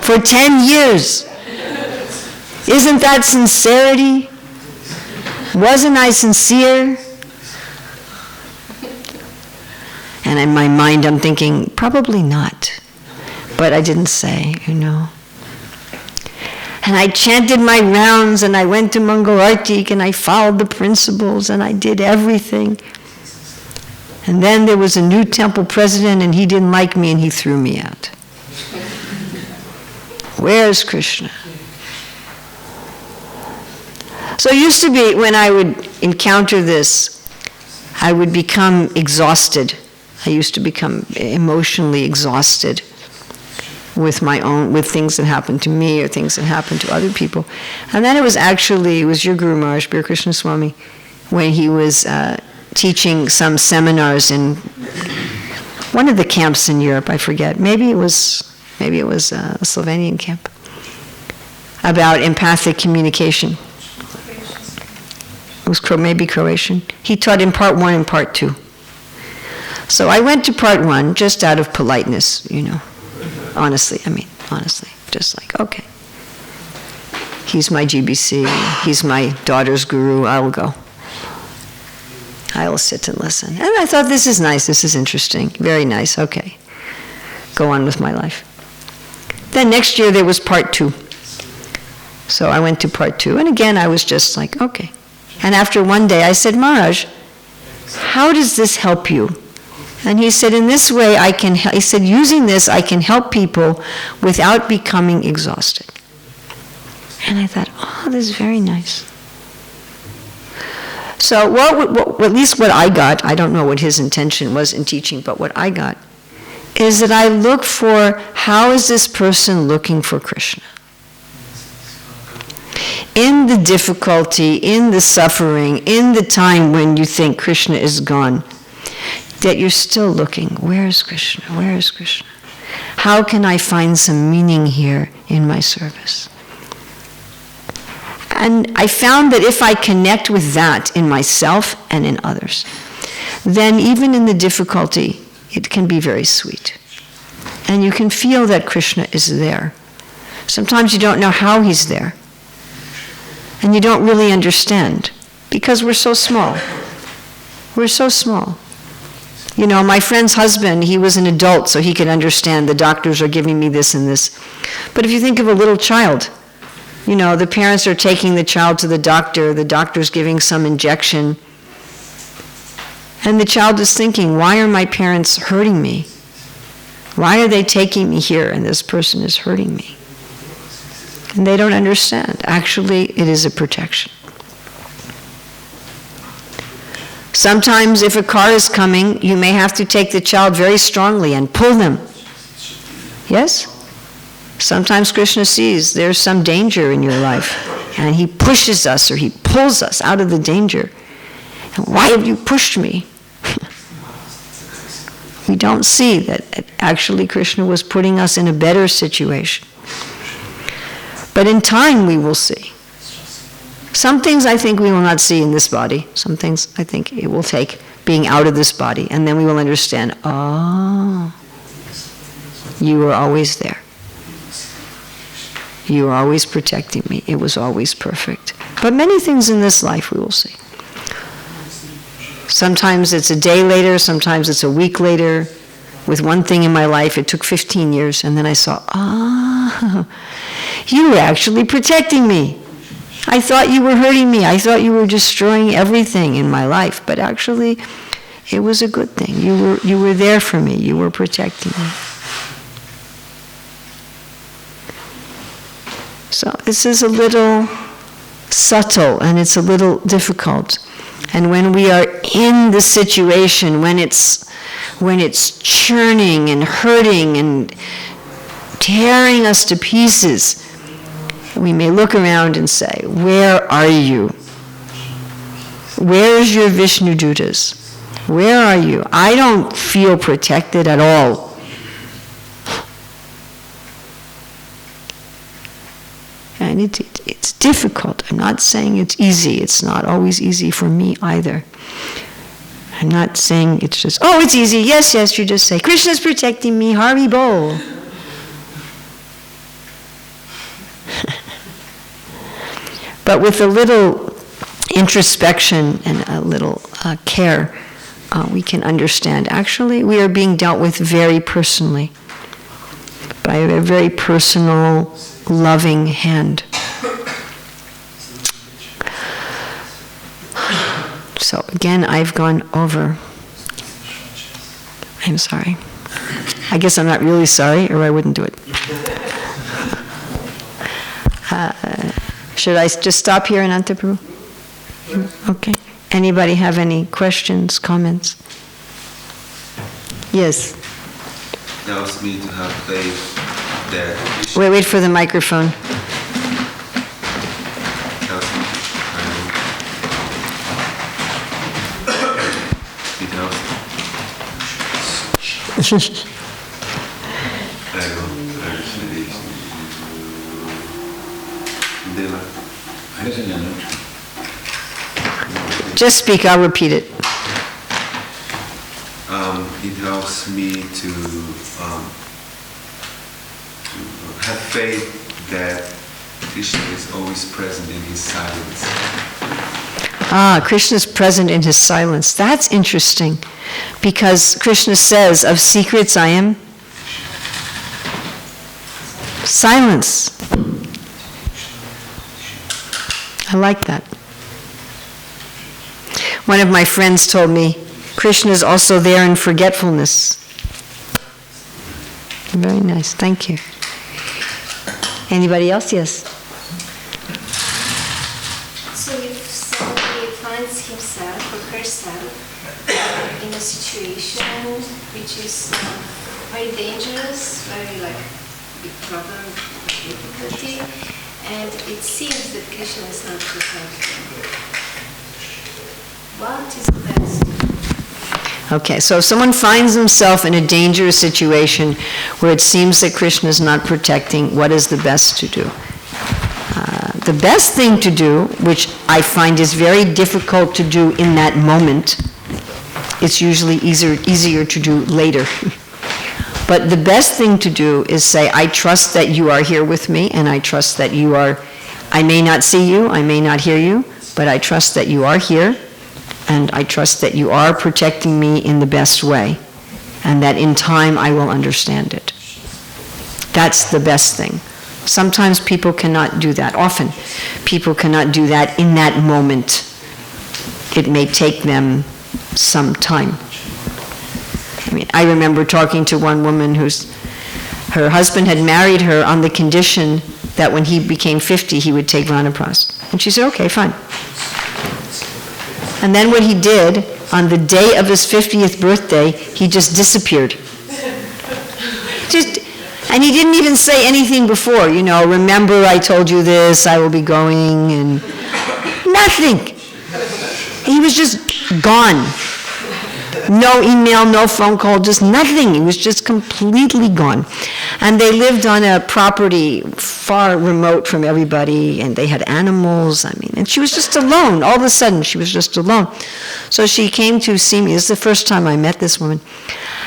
Speaker 1: for 10 years. Isn't that sincerity? Wasn't I sincere? And in my mind I'm thinking, probably not. But I didn't say, And I chanted my rounds and I went to Mangal Artik and I followed the principles and I did everything. And then there was a new temple president and he didn't like me and he threw me out. Where's Krishna? So it used to be when I would encounter this, I would become exhausted. I used to become emotionally exhausted with things that happened to me or things that happened to other people. And then it was your Guru Maharaj, Bir Krishna Swami, when he was teaching some seminars in one of the camps in Europe, I forget. Maybe it was a Slovenian camp, about empathic communication. It was maybe Croatian. He taught in part 1 and part 2. So I went to part 1 just out of politeness, Honestly, just like, okay. He's my GBC, he's my daughter's guru, I will go. I will sit and listen. And I thought, this is nice, this is interesting, very nice, okay. Go on with my life. Then next year there was part 2. So I went to part 2, and again I was just like, okay. And after one day I said, Maharaj, how does this help you? And he said, in this way using this I can help people without becoming exhausted. And I thought, this is very nice. So at least what I got, I don't know what his intention was in teaching, but what I got is that I look for, how is this person looking for Krishna? In the difficulty, in the suffering, in the time when you think Krishna is gone, that you're still looking, where is Krishna? Where is Krishna? How can I find some meaning here in my service? And I found that if I connect with that in myself and in others, then even in the difficulty, it can be very sweet. And you can feel that Krishna is there. Sometimes you don't know how he's there. And you don't really understand, because we're so small. We're so small. My friend's husband, he was an adult, so he could understand the doctors are giving me this and this. But if you think of a little child, the parents are taking the child to the doctor's giving some injection, and the child is thinking, why are my parents hurting me? Why are they taking me here and this person is hurting me? And they don't understand. Actually, it is a protection. Sometimes if a car is coming, you may have to take the child very strongly and pull them. Yes? Sometimes Krishna sees there's some danger in your life, and he pushes us or he pulls us out of the danger. And why have you pushed me? We don't see that actually Krishna was putting us in a better situation. But in time we will see. Some things I think we will not see in this body. Some things I think it will take being out of this body. And then we will understand, oh, you were always there. You were always protecting me. It was always perfect. But many things in this life we will see. Sometimes it's a day later, sometimes it's a week later. With one thing in my life, it took 15 years, and then I saw, you were actually protecting me. I thought you were hurting me. I thought you were destroying everything in my life, but actually, it was a good thing. You were there for me. You were protecting me. So this is a little subtle, and it's a little difficult. And when we are in the situation, when it's churning and hurting and tearing us to pieces, we may look around and say, where are you? Where's your Vishnu Dutas? Where are you? I don't feel protected at all. And it's difficult. I'm not saying it's easy. It's not always easy for me either. I'm not saying it's just, oh, it's easy. Yes, yes, you just say, Krishna's protecting me, Hari Bol. But with a little introspection and a little care, we can understand. Actually, we are being dealt with very personally, by a very personal, loving hand. So again, I've gone over. I'm sorry. I guess I'm not really sorry, or I wouldn't do it. Should I just stop here in Antaprabhu? Okay. Anybody have any questions, comments? Yes.
Speaker 2: Helps me to have faith that.
Speaker 1: Wait for the microphone. Just speak, I'll repeat it.
Speaker 2: It helps me to have faith that Krishna is always present in his silence.
Speaker 1: Krishna is present in his silence. That's interesting, because Krishna says, of secrets I am silence. I like that. One of my friends told me, Krishna is also there in forgetfulness. Very nice, thank you. Anybody else? Yes.
Speaker 3: So if somebody finds himself or herself in a situation which is very dangerous, very big problem, difficulty, and it seems that Krishna is not protecting, what is the best?
Speaker 1: Okay, so if someone finds himself in a dangerous situation where it seems that Krishna is not protecting, what is the best to do? The best thing to do, which I find is very difficult to do in that moment, it's usually easier to do later. But the best thing to do is say, I trust that you are here with me, and I trust that you are, I may not see you, I may not hear you, but I trust that you are here, and I trust that you are protecting me in the best way, and that in time I will understand it. That's the best thing. Sometimes people cannot do that. Often, people cannot do that in that moment. It may take them some time. I remember talking to one woman her husband had married her on the condition that when he became 50, he would take Vanapras. And she said, okay, fine. And then what he did, on the day of his 50th birthday, he just disappeared. And he didn't even say anything before, remember I told you this, I will be going, and nothing. He was just gone. No email, no phone call, just nothing. He was just completely gone. And they lived on a property far remote from everybody, and they had animals, and she was just alone. All of a sudden, she was just alone. So she came to see me. This is the first time I met this woman.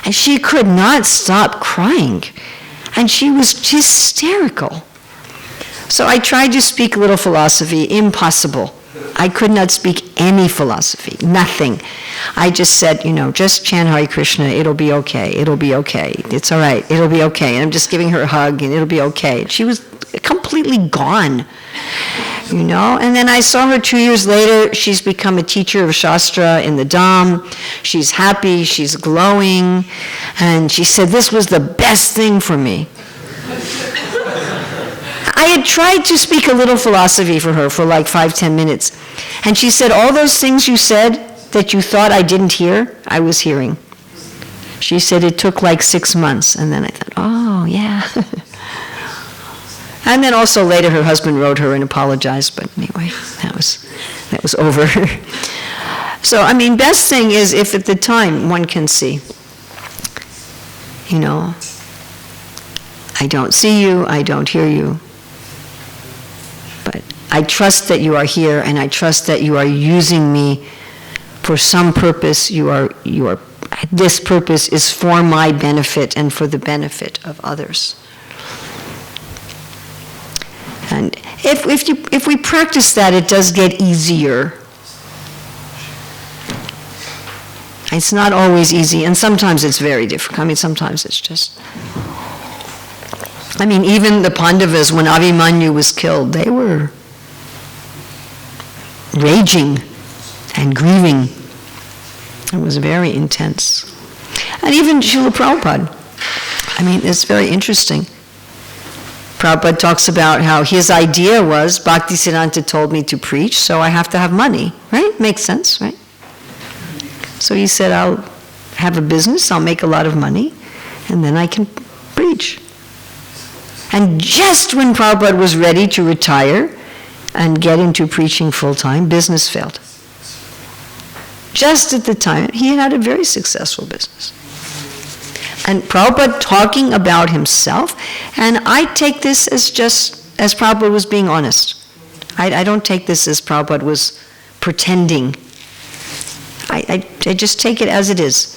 Speaker 1: And she could not stop crying. And she was hysterical. So I tried to speak a little philosophy. Impossible. I could not speak any philosophy, nothing. I just said, just chant Hare Krishna, it'll be okay, it's all right, it'll be okay. And I'm just giving her a hug, and it'll be okay. And she was completely gone, And then I saw her 2 years later. She's become a teacher of Shastra in the Dham. She's happy, she's glowing. And she said, this was the best thing for me. I had tried to speak a little philosophy for her for like 5-10 minutes. And she said, all those things you said that you thought I didn't hear, I was hearing. She said it took like 6 months. And then I thought, oh, yeah. And then also later her husband wrote her and apologized. But anyway, that was over. So, best thing is if at the time one can see, I don't see you, I don't hear you. But I trust that you are here, and I trust that you are using me for some purpose. This purpose is for my benefit and for the benefit of others. And if we practice that, it does get easier. It's not always easy, and sometimes it's very difficult. Sometimes it's just... even the Pandavas, when Abhimanyu was killed, they were raging and grieving. It was very intense. And even Srila Prabhupada, it's very interesting. Prabhupada talks about how his idea was, Bhaktisiddhanta told me to preach, so I have to have money, right? Makes sense, right? So he said, I'll have a business, I'll make a lot of money, and then I can preach. And just when Prabhupada was ready to retire and get into preaching full-time, business failed. Just at the time, he had a very successful business. And Prabhupada talking about himself, and I take this as Prabhupada was being honest. I don't take this as Prabhupada was pretending. I just take it as it is.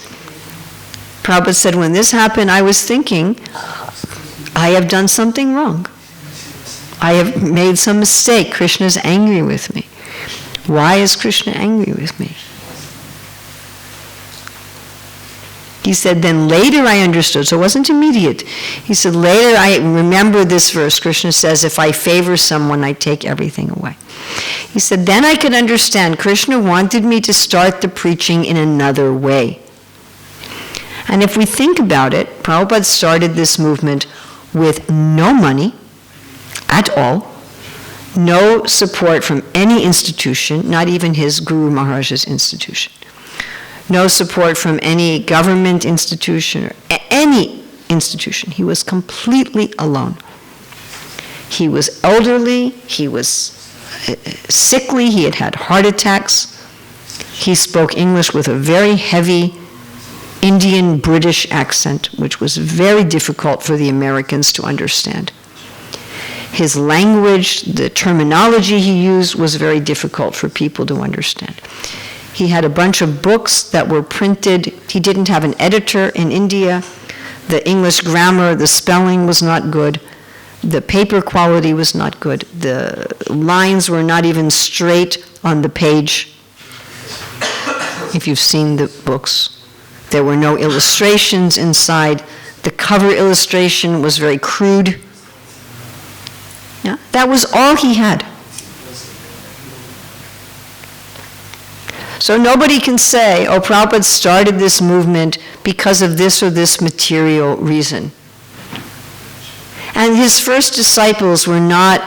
Speaker 1: Prabhupada said, when this happened, I was thinking, I have done something wrong. I have made some mistake. Krishna's angry with me. Why is Krishna angry with me? He said, then later I understood, so it wasn't immediate. He said, later I remember this verse. Krishna says, if I favor someone, I take everything away. He said, then I could understand. Krishna wanted me to start the preaching in another way. And if we think about it, Prabhupada started this movement with no money at all, no support from any institution, not even his Guru Maharaj's institution. No support from any government institution or any institution. He was completely alone. He was elderly, he was sickly, he had had heart attacks. He spoke English with a very heavy Indian-British accent, which was very difficult for the Americans to understand. His language, the terminology he used was very difficult for people to understand. He had a bunch of books that were printed. He didn't have an editor in India. The English grammar, the spelling was not good. The paper quality was not good. The lines were not even straight on the page. If you've seen the books, there were no illustrations inside. The cover illustration was very crude. Yeah, that was all he had. So nobody can say, oh, Prabhupada started this movement because of this or this material reason. And his first disciples were not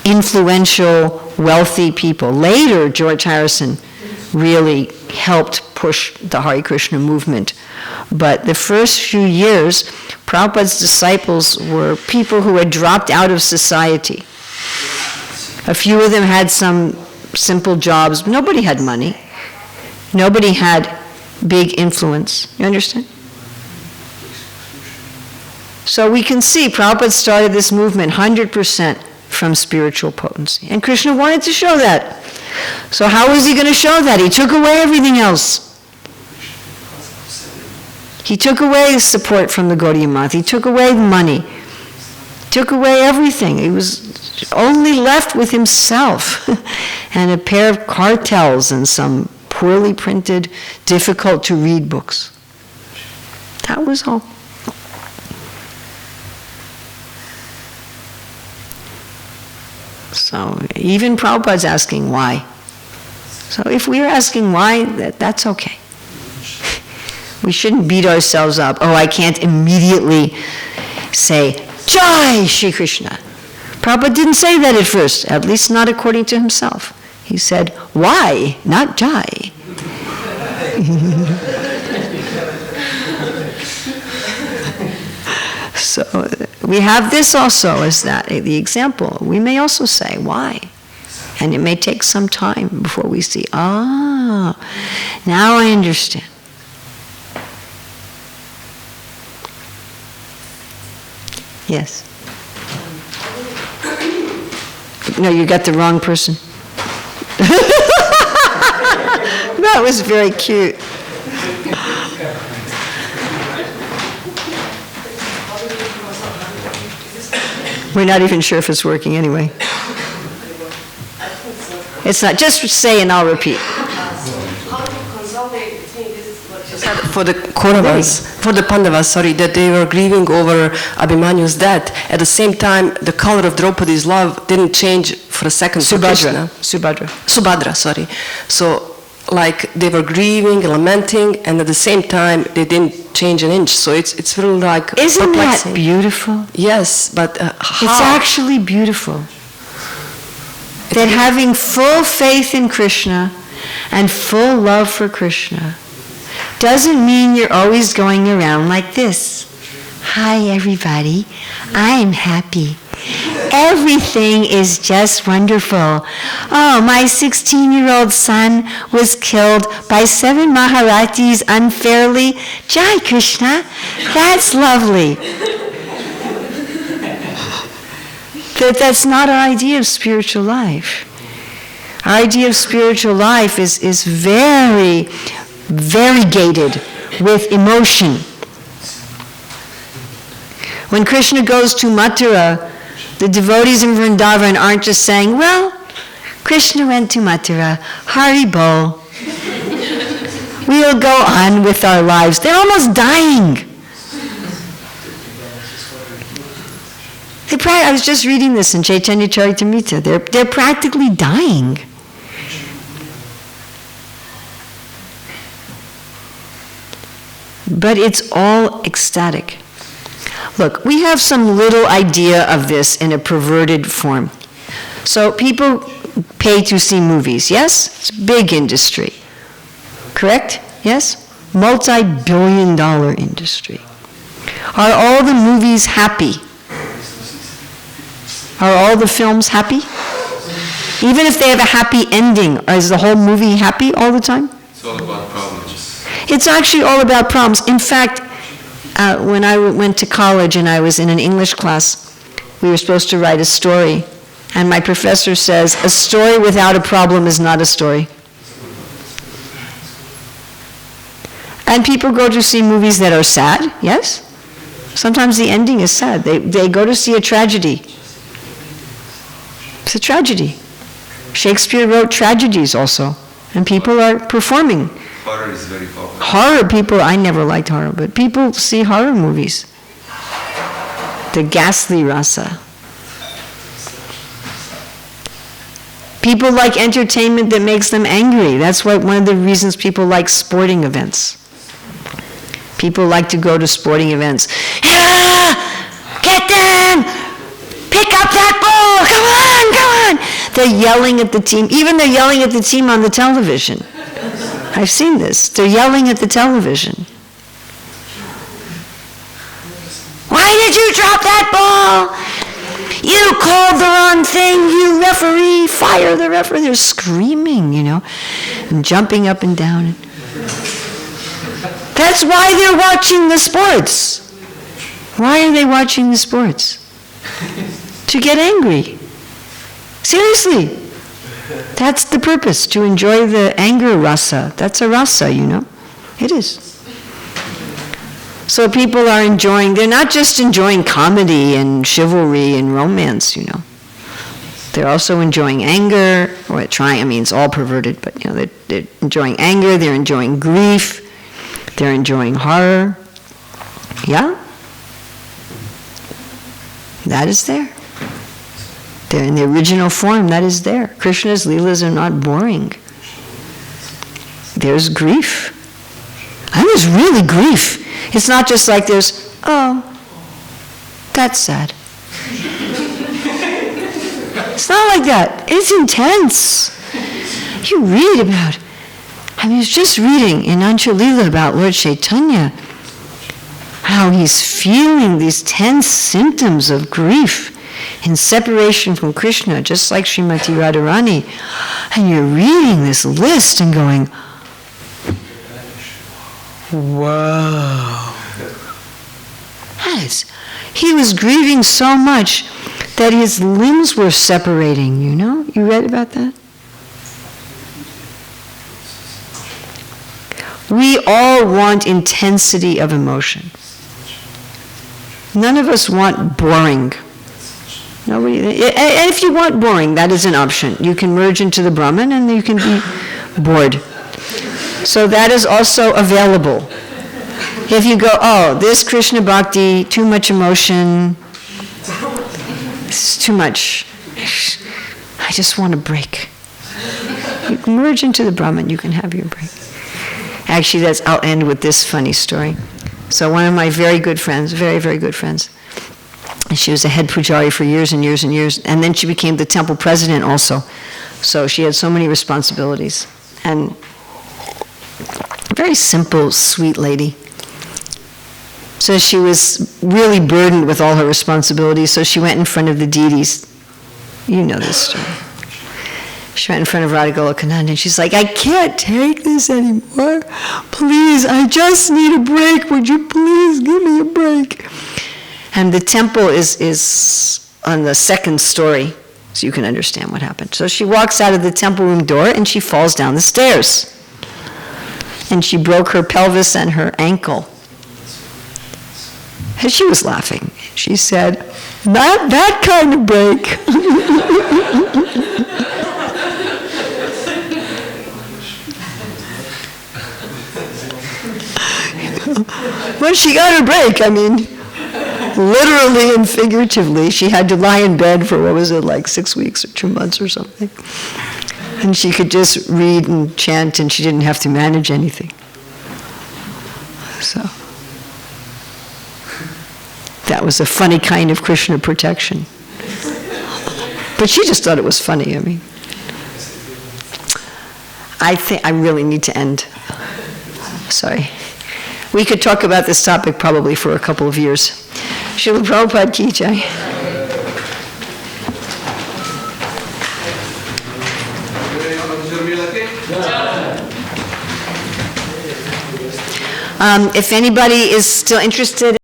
Speaker 1: influential, wealthy people. Later, George Harrison really helped push the Hare Krishna movement. But the first few years, Prabhupada's disciples were people who had dropped out of society. A few of them had some simple jobs. Nobody had money. Nobody had big influence. You understand? So we can see Prabhupada started this movement 100% from spiritual potency. And Krishna wanted to show that. So how was he going to show that? He took away everything else. He took away support from the Gaudiya Math. He took away the money. He took away everything. He was only left with himself and a pair of cartels and some poorly printed, difficult to read books. That was all. So even Prabhupada's asking why. So if we're asking why, that's okay. We shouldn't beat ourselves up. Oh, I can't immediately say, Jai Shri Krishna. Prabhupada didn't say that at first, at least not according to himself. He said, why, not Jai. So we have this also as that, the example. We may also say, why? And it may take some time before we see, now I understand. Yes. No, you got the wrong person. That was very cute. We're not even sure if it's working anyway. It's not. Just say and I'll repeat.
Speaker 4: For the Kauravas, for the Pandavas, that they were grieving over Abhimanyu's death. At the same time, the color of Draupadi's love didn't change for a second. Subhadra, sorry. So, like, they were grieving, lamenting, and at the same time, they didn't change an inch. So it's really like
Speaker 1: Isn't
Speaker 4: perplexing.
Speaker 1: that beautiful?
Speaker 4: Yes, but how?
Speaker 1: It's actually beautiful. That having full faith in Krishna and full love for Krishna doesn't mean you're always going around like this. Hi, everybody. I'm happy. Everything is just wonderful. Oh, my 16-year-old son was killed by 7 Maharatis unfairly. Jai Krishna. That's lovely. That's not our idea of spiritual life. Our idea of spiritual life is very variegated with emotion. When Krishna goes to Mathura, the devotees in Vrindavan aren't just saying, well, Krishna went to Mathura, Hari Bol. We'll go on with our lives. They're almost dying. I was just reading this in Chaitanya Charitamrita. They're practically dying. But it's all ecstatic. Look, we have some little idea of this in a perverted form. So people pay to see movies, yes? It's a big industry. Correct? Yes? Multi-billion-dollar industry. Are all the movies happy? Are all the films happy? Even if they have a happy ending, is the whole movie happy all the time?
Speaker 2: It's all about problems.
Speaker 1: It's actually all about problems. In fact, when I went to college and I was in an English class, we were supposed to write a story. And my professor says, a story without a problem is not a story. And people go to see movies that are sad, yes? Sometimes the ending is sad. They go to see a tragedy. It's a tragedy. Shakespeare wrote tragedies also, and people are performing.
Speaker 2: Horror is very popular.
Speaker 1: Horror, people, I never liked horror, but people see horror movies. The ghastly rasa. People like entertainment that makes them angry. That's one of the reasons people like sporting events. People like to go to sporting events. Yeah! Get them! Pick up that ball! Come on, come on! They're yelling at the team. Even they're yelling at the team on the television. I've seen this. They're yelling at the television. Why did you drop that ball? You called the wrong thing, you referee, fire the referee. They're screaming, and jumping up and down. That's why they're watching the sports. Why are they watching the sports? To get angry. Seriously. That's the purpose, to enjoy the anger rasa. That's a rasa, It is. So people are enjoying, they're not just enjoying comedy and chivalry and romance, They're also enjoying anger, or trying, it's all perverted, but they're enjoying anger, they're enjoying grief, they're enjoying horror. Yeah? That is there. They're in the original form, that is there. Krishna's leelas are not boring. There's grief. And there's really grief. It's not just like there's, oh, that's sad. It's not like that. It's intense. You read about, I was just reading in Anchalila about Lord Chaitanya, how he's feeling these tense symptoms of grief in separation from Krishna, just like Srimati Radharani. And you're reading this list and going, whoa. He was grieving so much that his limbs were separating, You read about that? We all want intensity of emotion. None of us want boring. Nobody. And if you want boring, that is an option. You can merge into the Brahman and you can be bored. So that is also available. If you go, oh, this Krishna Bhakti, too much emotion, it's too much. I just want a break. You can merge into the Brahman, you can have your break. Actually, I'll end with this funny story. So one of my very good friends, very, very good friends, and she was a head pujari for years and years and years, and then she became the temple president also. So she had so many responsibilities. And a very simple, sweet lady. So she was really burdened with all her responsibilities, so she went in front of the deities. You know this story. She went in front of Radha Golokananda and she's like, I can't take this anymore. Please, I just need a break. Would you please give me a break? And the temple is on the second story, so you can understand what happened. So she walks out of the temple room door and she falls down the stairs. And she broke her pelvis and her ankle. And she was laughing. She said, not that kind of break. When she got her break, literally and figuratively, she had to lie in bed for, 6 weeks or 2 months or something. And she could just read and chant and she didn't have to manage anything. So that was a funny kind of Krishna protection. But she just thought it was funny, I think I really need to end. Sorry. We could talk about this topic probably for a couple of years. Srila Prabhupada ki jai. If anybody is still interested